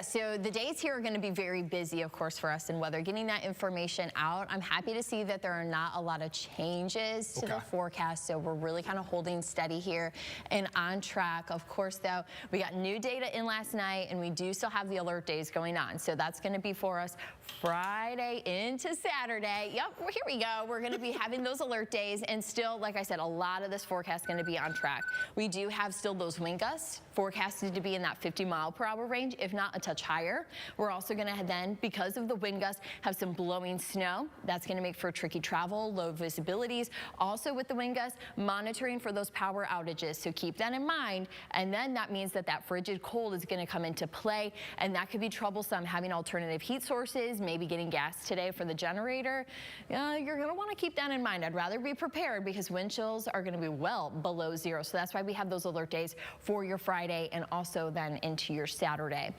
So the days here are going to be very busy, of course, for us in weather. Getting that information out, I'm happy to see that there are not a lot of changes to the forecast. So we're really kind of holding steady here and on track. Of course, though, we got new data in last night, and we do still have the alert days going on. So that's going to be for us Friday into Saturday. Yep, here we go. We're going to be having those alert days, and still, like I said, a lot of this forecast is going to be on track. We do have still those wind gusts forecasted to be in that 50-mile-per-hour range, if not a touch higher. We're also going to then, because of the wind gusts, have some blowing snow. That's going to make for tricky travel, low visibilities. Also with the wind gusts, monitoring for those power outages. So keep that in mind. And then that means that that frigid cold is going to come into play, and that could be troublesome. Having alternative heat sources, maybe getting gas today for the generator. You're going to want to keep that in mind. I'd rather be prepared because wind chills are going to be well below zero. So that's why we have those alert days for your Friday and also then into your Saturday.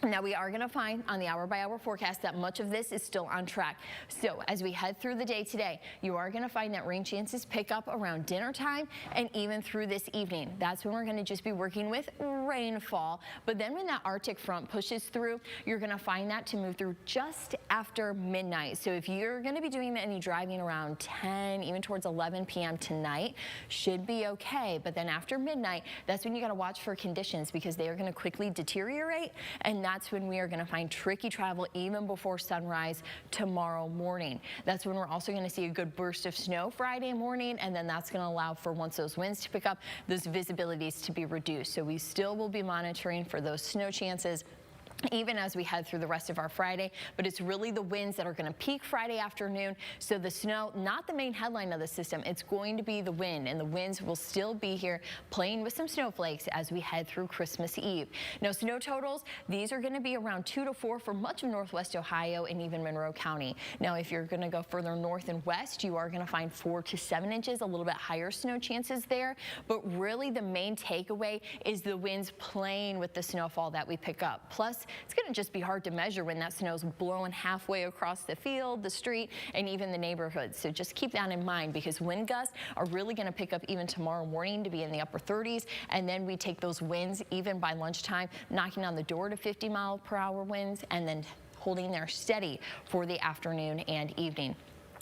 Now, we are going to find on the hour-by-hour forecast that much of this is still on track. So as we head through the day today, you are going to find that rain chances pick up around dinner time and even through this evening. That's when we're going to just be working with rainfall. But then when that Arctic front pushes through, you're going to find that to move through just after midnight. So if you're going to be doing any driving around 10, even towards 11 p.m. tonight, should be okay. But then after midnight, that's when you got to watch for conditions because they are going to quickly deteriorate, and that's when we are going to find tricky travel even before sunrise tomorrow morning. That's when we're also going to see a good burst of snow Friday morning, and then that's going to allow for, once those winds to pick up, those visibilities to be reduced. So we still will be monitoring for those snow chances even as we head through the rest of our Friday, but it's really the winds that are going to peak Friday afternoon. So the snow, not the main headline of the system, it's going to be the wind, and the winds will still be here playing with some snowflakes as we head through Christmas Eve. Now, snow totals, these are going to be around 2 to 4 for much of northwest Ohio and even Monroe County. Now, if you're going to go further north and west, you are going to find 4 to 7 inches, a little bit higher snow chances there. But really the main takeaway is the winds playing with the snowfall that we pick up. Plus, it's going to just be hard to measure when that snow's blowing halfway across the field, the street, and even the neighborhood. So just keep that in mind because wind gusts are really going to pick up even tomorrow morning to be in the upper 30s. And then we take those winds even by lunchtime, knocking on the door to 50-mile-per-hour winds and then holding there steady for the afternoon and evening.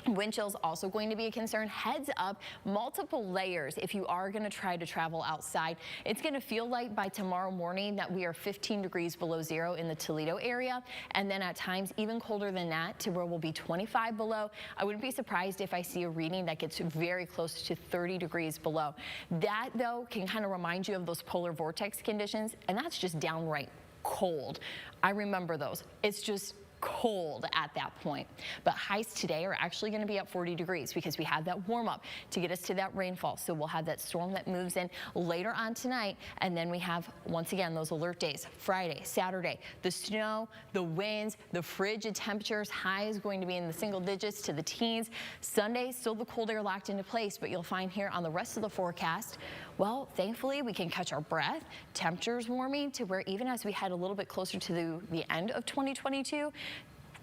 Wind chills also going to be a concern. Heads up, multiple layers if you are going to try to travel outside. It's going to feel like by tomorrow morning that we are 15 degrees below zero in the Toledo area, and then at times even colder than that to where we'll be 25 below. I wouldn't be surprised if I see a reading that gets very close to 30 degrees below. That, though, can kind of remind you of those polar vortex conditions, and that's just downright cold. I remember those. It's just cold at that point. But highs today are actually going to be at 40 degrees because we have that warm up to get us to that rainfall. So we'll have that storm that moves in later on tonight, and then we have once again those alert days Friday, Saturday, the snow, the winds, the frigid temperatures. High is going to be in the single digits to the teens. Sunday, still the cold air locked into place, but you'll find here on the rest of the forecast, well, thankfully we can catch our breath. Temperatures warming to where even as we head a little bit closer to the end of 2022,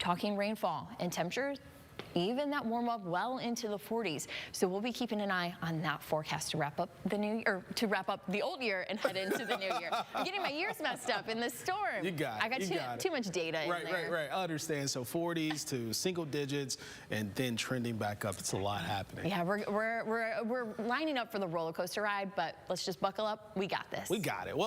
talking rainfall and temperatures, even that warm up well into the 40s. So we'll be keeping an eye on that forecast to wrap up the new year, to wrap up the old year and head into the new year. I'm getting my years messed up in this storm. You got it. I got too much data in there. Right. I understand. So 40s to single digits and then trending back up. It's a lot happening. Yeah, we're lining up for the roller coaster ride, but let's just buckle up. We got this. We got it. Well.